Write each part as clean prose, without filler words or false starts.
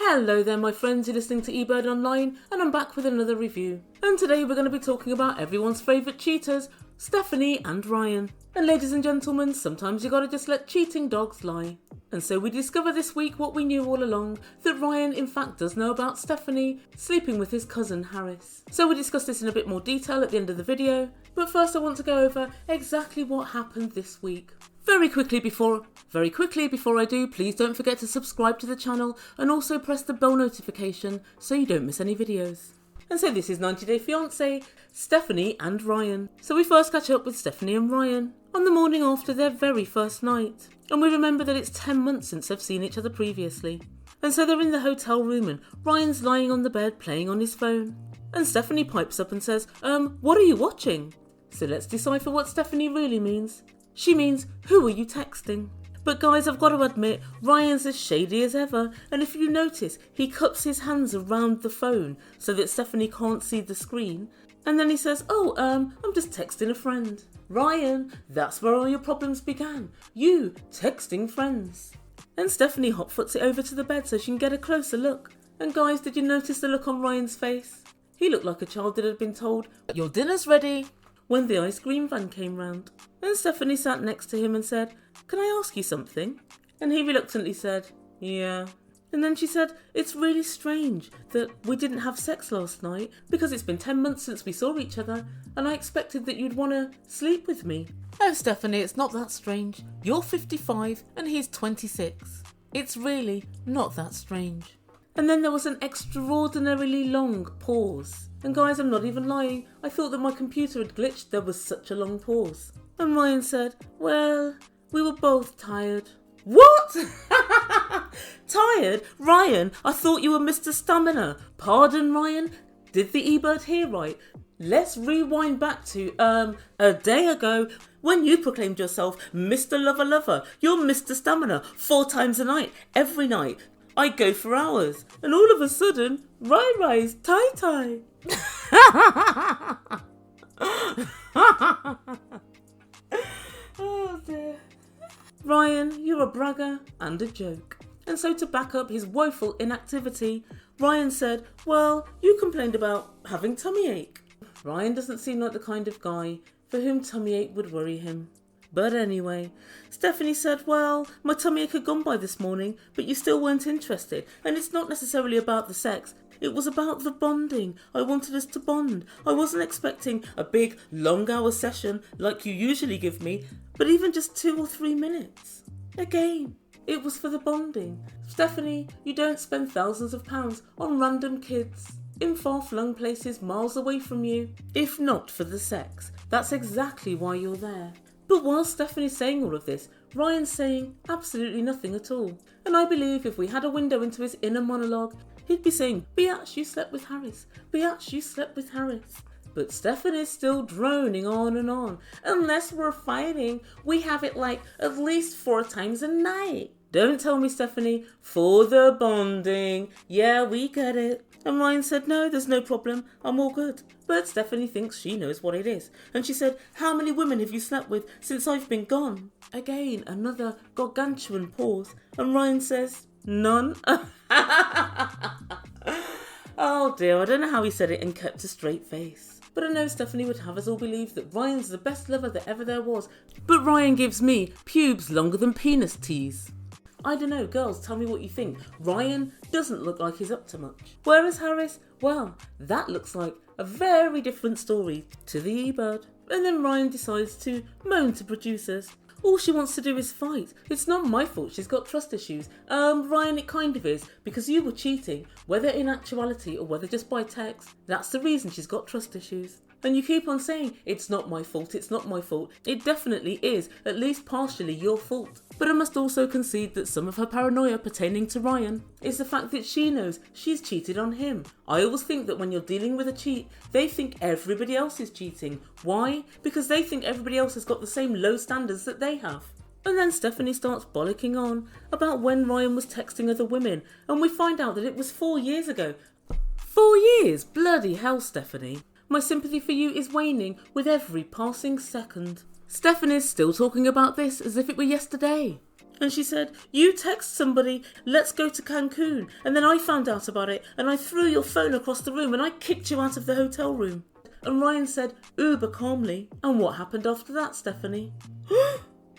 Hello there my friends, you're listening to Ebird Online and I'm back with another review. And today we're going to be talking about everyone's favourite cheaters, Stephanie and Ryan. And ladies and gentlemen, sometimes you gotta just let cheating dogs lie. And so we discover this week what we knew all along, that Ryan in fact does know about Stephanie sleeping with his cousin Harris. So we discuss this in a bit more detail at the end of the video, but first I want to go over exactly what happened this week. Very quickly before I do, please don't forget to subscribe to the channel and also press the bell notification so you don't miss any videos. And so this is 90 Day Fiancé, Stephanie and Ryan. So we first catch up with Stephanie and Ryan on the morning after their very first night. And we remember that it's 10 months since they've seen each other previously. And so they're in the hotel room and Ryan's lying on the bed playing on his phone. And Stephanie pipes up and says, what are you watching? So let's decipher what Stephanie really means. She means, who are you texting? But guys, I've got to admit, Ryan's as shady as ever, and if you notice, he cups his hands around the phone so that Stephanie can't see the screen, and then he says, I'm just texting a friend. Ryan, that's where all your problems began. You texting friends. And Stephanie hotfoots it over to the bed so she can get a closer look. And guys, did you notice the look on Ryan's face? He looked like a child that had been told, your dinner's ready, when the ice cream van came round. And Stephanie sat next to him and said, can I ask you something? And he reluctantly said, yeah. And then she said, it's really strange that we didn't have sex last night because it's been 10 months since we saw each other and I expected that you'd want to sleep with me. Oh, Stephanie, it's not that strange. You're 55 and he's 26. It's really not that strange. And then there was an extraordinarily long pause. And guys, I'm not even lying. I thought that my computer had glitched. There was such a long pause. And Ryan said, well, we were both tired. What? Tired? Ryan, I thought you were Mr. Stamina. Pardon, Ryan? Did the Ebird hear right? Let's rewind back to, a day ago when you proclaimed yourself Mr. Lover Lover. You're Mr. Stamina 4 times a night, every night. I go for hours. And all of a sudden, Rai-Rai's tie-tie. Oh dear. Ryan, you're a bragger and a joke. And so to back up his woeful inactivity, Ryan said, well, you complained about having tummy ache. Ryan doesn't seem like the kind of guy for whom tummy ache would worry him. But anyway, Stephanie said, well, my tummy ache had gone by this morning, but you still weren't interested. And it's not necessarily about the sex. It was about the bonding. I wanted us to bond. I wasn't expecting a big, long hour session like you usually give me, but even just 2 or 3 minutes. Again, it was for the bonding. Stephanie, you don't spend thousands of pounds on random kids in far-flung places miles away from you, if not for the sex. That's exactly why you're there. But while Stephanie's saying all of this, Ryan's saying absolutely nothing at all. And I believe if we had a window into his inner monologue, he'd be saying, biatch, you slept with Harris. Biatch, you slept with Harris. But Stephanie's still droning on and on. Unless we're fighting, we have it like at least 4 times a night. Don't tell me, Stephanie, for the bonding. Yeah, we get it. And Ryan said, no, there's no problem. I'm all good. But Stephanie thinks she knows what it is. And she said, how many women have you slept with since I've been gone? Again, another gargantuan pause. And Ryan says, none. Oh dear, I don't know how he said it and kept a straight face. But I know Stephanie would have us all believe that Ryan's the best lover that ever there was. But Ryan gives me pubes longer than penis tease. I don't know, girls, tell me what you think. Ryan doesn't look like he's up to much. Whereas Harris, well, that looks like a very different story to the Ebird. And then Ryan decides to moan to producers. All she wants to do is fight. It's not my fault she's got trust issues. Ryan, it kind of is, because you were cheating, whether in actuality or whether just by text. That's the reason she's got trust issues. And you keep on saying, it's not my fault, it's not my fault. It definitely is, at least partially your fault. But I must also concede that some of her paranoia pertaining to Ryan is the fact that she knows she's cheated on him. I always think that when you're dealing with a cheat, they think everybody else is cheating. Why? Because they think everybody else has got the same low standards that they have. And then Stephanie starts bollocking on about when Ryan was texting other women, and we find out that it was 4 years ago. 4 years? Bloody hell, Stephanie. My sympathy for you is waning with every passing second. Stephanie's still talking about this as if it were yesterday. And she said, you text somebody, let's go to Cancun, and then I found out about it and I threw your phone across the room and I kicked you out of the hotel room. And Ryan said, uber calmly, and what happened after that, Stephanie?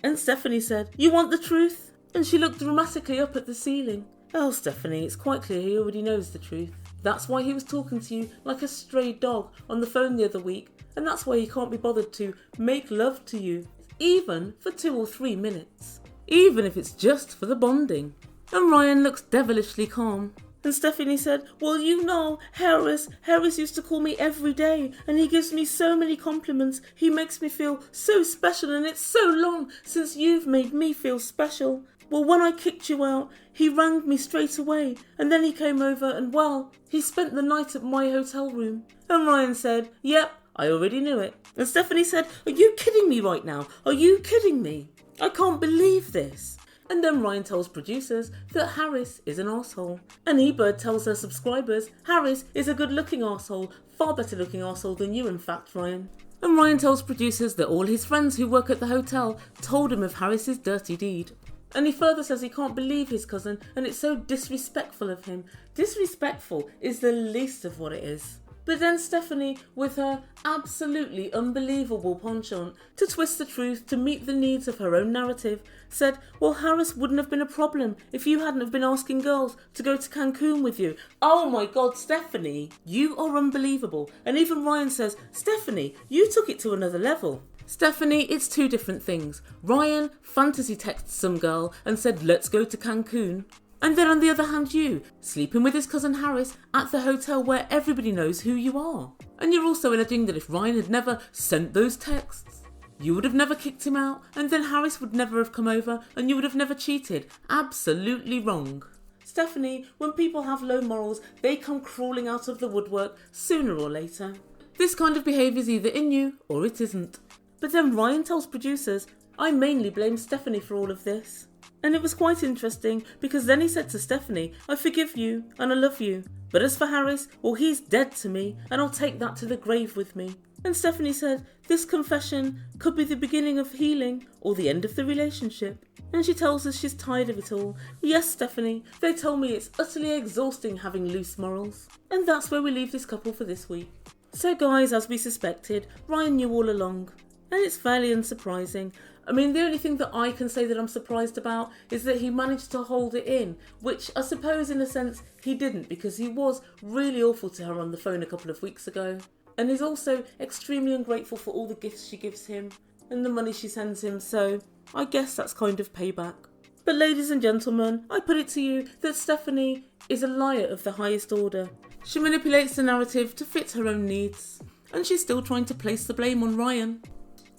And Stephanie said, you want the truth? And she looked dramatically up at the ceiling. Oh, Stephanie, it's quite clear he already knows the truth. That's why he was talking to you like a stray dog on the phone the other week, and that's why he can't be bothered to make love to you, even for 2 or 3 minutes. Even if it's just for the bonding. And Ryan looks devilishly calm. And Stephanie said, well, you know, Harris used to call me every day and he gives me so many compliments. He makes me feel so special and it's so long since you've made me feel special. Well, when I kicked you out, he rang me straight away and then he came over and, well, he spent the night at my hotel room. And Ryan said, yep, I already knew it. And Stephanie said, are you kidding me right now? Are you kidding me? I can't believe this. And then Ryan tells producers that Harris is an arsehole. And Ebird tells her subscribers Harris is a good looking arsehole, far better looking arsehole than you in fact, Ryan. And Ryan tells producers that all his friends who work at the hotel told him of Harris's dirty deed. And he further says he can't believe his cousin and it's so disrespectful of him. Disrespectful is the least of what it is. But then Stephanie, with her absolutely unbelievable penchant to twist the truth to meet the needs of her own narrative, said, well, Harris wouldn't have been a problem if you hadn't have been asking girls to go to Cancun with you. Oh my God, Stephanie, you are unbelievable. And even Ryan says, Stephanie, you took it to another level. Stephanie, it's 2 different things. Ryan fantasy texted some girl and said, let's go to Cancun. And then on the other hand, you, sleeping with his cousin Harris at the hotel where everybody knows who you are. And you're also alleging that if Ryan had never sent those texts, you would have never kicked him out, and then Harris would never have come over, and you would have never cheated. Absolutely wrong. Stephanie, when people have low morals, they come crawling out of the woodwork sooner or later. This kind of behaviour is either in you or it isn't. But then Ryan tells producers, I mainly blame Stephanie for all of this. And it was quite interesting because then he said to Stephanie, I forgive you and I love you. But as for Harris, well, he's dead to me and I'll take that to the grave with me. And Stephanie said, this confession could be the beginning of healing or the end of the relationship. And she tells us she's tired of it all. Yes, Stephanie, they told me it's utterly exhausting having loose morals. And that's where we leave this couple for this week. So guys, as we suspected, Ryan knew all along. And it's fairly unsurprising. I mean, the only thing that I can say that I'm surprised about is that he managed to hold it in, which I suppose in a sense he didn't, because he was really awful to her on the phone a couple of weeks ago. And he's also extremely ungrateful for all the gifts she gives him and the money she sends him, so I guess that's kind of payback. But ladies and gentlemen, I put it to you that Stephanie is a liar of the highest order. She manipulates the narrative to fit her own needs, and she's still trying to place the blame on Ryan.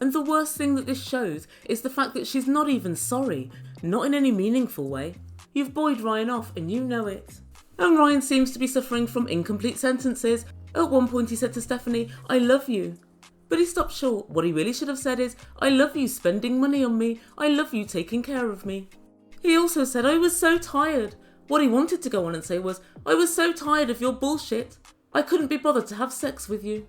And the worst thing that this shows is the fact that she's not even sorry, not in any meaningful way. You've buoyed Ryan off and you know it. And Ryan seems to be suffering from incomplete sentences. At one point he said to Stephanie, I love you. But he stopped short. What he really should have said is, I love you spending money on me. I love you taking care of me. He also said, I was so tired. What he wanted to go on and say was, I was so tired of your bullshit. I couldn't be bothered to have sex with you.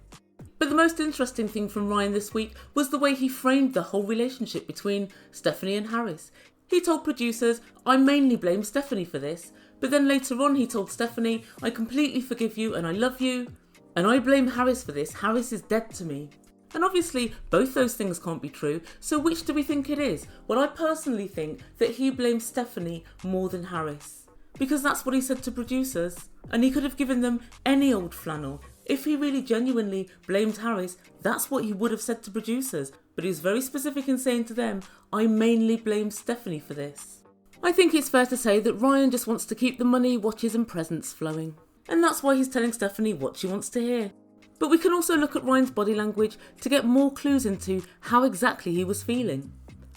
But the most interesting thing from Ryan this week was the way he framed the whole relationship between Stephanie and Harris. He told producers, I mainly blame Stephanie for this, but then later on he told Stephanie, I completely forgive you and I love you, and I blame Harris for this, Harris is dead to me. And obviously both those things can't be true, so which do we think it is? Well, I personally think that he blames Stephanie more than Harris, because that's what he said to producers, and he could have given them any old flannel. If he really genuinely blamed Harris, that's what he would have said to producers, but he was very specific in saying to them, I mainly blame Stephanie for this. I think it's fair to say that Ryan just wants to keep the money, watches and presents flowing, and that's why he's telling Stephanie what she wants to hear. But we can also look at Ryan's body language to get more clues into how exactly he was feeling.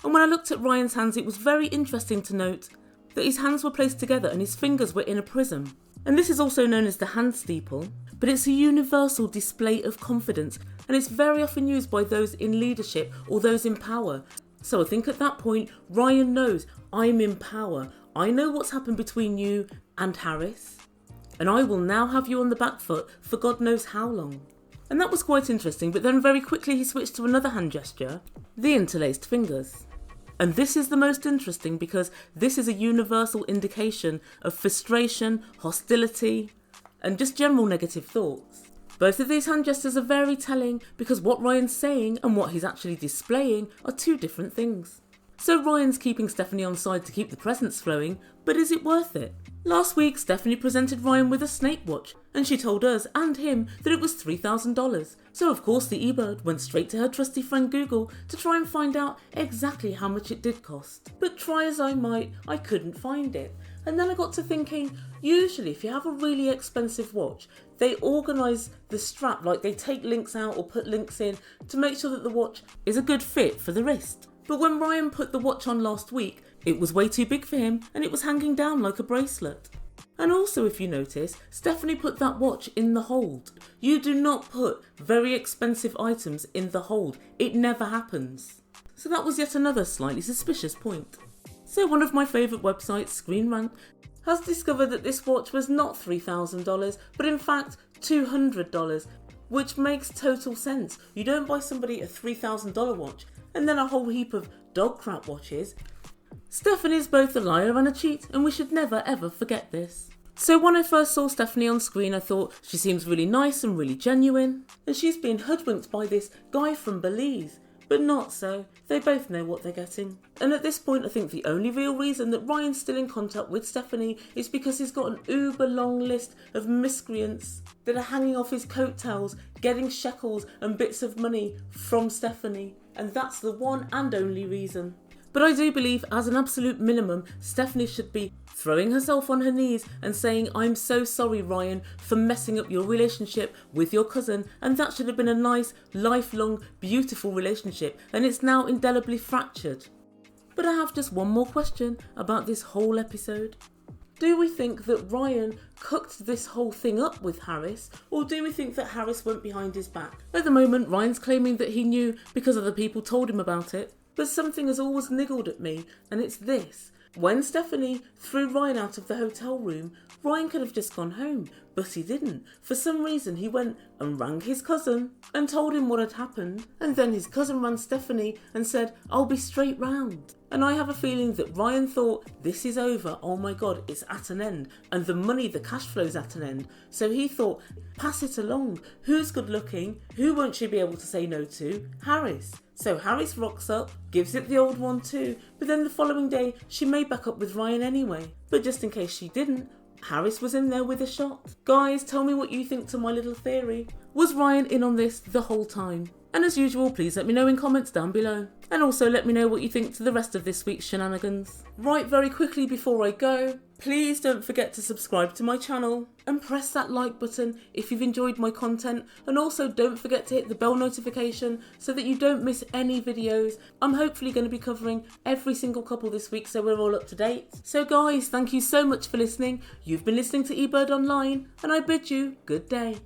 And when I looked at Ryan's hands, it was very interesting to note that his hands were placed together and his fingers were in a prism. And this is also known as the hand steeple, but it's a universal display of confidence and it's very often used by those in leadership or those in power. So I think at that point, Ryan knows, I'm in power. I know what's happened between you and Harris, and I will now have you on the back foot for God knows how long. And that was quite interesting, but then very quickly he switched to another hand gesture, the interlaced fingers. And this is the most interesting because this is a universal indication of frustration, hostility, and just general negative thoughts. Both of these hand gestures are very telling because what Ryan's saying and what he's actually displaying are two different things. So Ryan's keeping Stephanie on side to keep the presents flowing, but is it worth it? Last week, Stephanie presented Ryan with a snake watch, and she told us and him that it was $3,000. So of course the Ebird went straight to her trusty friend Google to try and find out exactly how much it did cost. But try as I might, I couldn't find it. And then I got to thinking, usually if you have a really expensive watch, they organise the strap, like they take links out or put links in to make sure that the watch is a good fit for the wrist. But when Ryan put the watch on last week, it was way too big for him and it was hanging down like a bracelet. And also, if you notice, Stephanie put that watch in the hold. You do not put very expensive items in the hold. It never happens. So that was yet another slightly suspicious point. So one of my favourite websites, Screen Rant, has discovered that this watch was not $3,000, but in fact $200, which makes total sense. You don't buy somebody a $3,000 watch and then a whole heap of dog crap watches. Stephanie's both a liar and a cheat, and we should never ever forget this. So when I first saw Stephanie on screen, I thought she seems really nice and really genuine, and she's been hoodwinked by this guy from Belize. But not so, they both know what they're getting. And at this point I think the only real reason that Ryan's still in contact with Stephanie is because he's got an uber long list of miscreants that are hanging off his coattails, getting shekels and bits of money from Stephanie. And that's the one and only reason. But I do believe, as an absolute minimum, Stephanie should be throwing herself on her knees and saying, "I'm so sorry, Ryan, for messing up your relationship with your cousin, and that should have been a nice, lifelong, beautiful relationship, and it's now indelibly fractured." But I have just one more question about this whole episode. Do we think that Ryan cooked this whole thing up with Harris, or do we think that Harris went behind his back? At the moment, Ryan's claiming that he knew because other people told him about it, but something has always niggled at me, and it's this. When Stephanie threw Ryan out of the hotel room, Ryan could have just gone home, but he didn't. For some reason, he went and rang his cousin and told him what had happened, and then his cousin rang Stephanie and said, "I'll be straight round." And I have a feeling that Ryan thought, this is over, oh my god, it's at an end, and the money, the cash flow's at an end. So he thought, pass it along. Who's good looking? Who won't she be able to say no to? Harris. So Harris rocks up, gives it the old one too, but then the following day she made back up with Ryan anyway. But just in case she didn't, Harris was in there with a shot. Guys, tell me what you think to my little theory. Was Ryan in on this the whole time? And as usual, please let me know in comments down below. And also let me know what you think to the rest of this week's shenanigans. Right, very quickly before I go, please don't forget to subscribe to my channel and press that like button if you've enjoyed my content, and also don't forget to hit the bell notification so that you don't miss any videos. I'm hopefully going to be covering every single couple this week, so we're all up to date. So guys, thank you so much for listening. You've been listening to Ebird Online, and I bid you good day.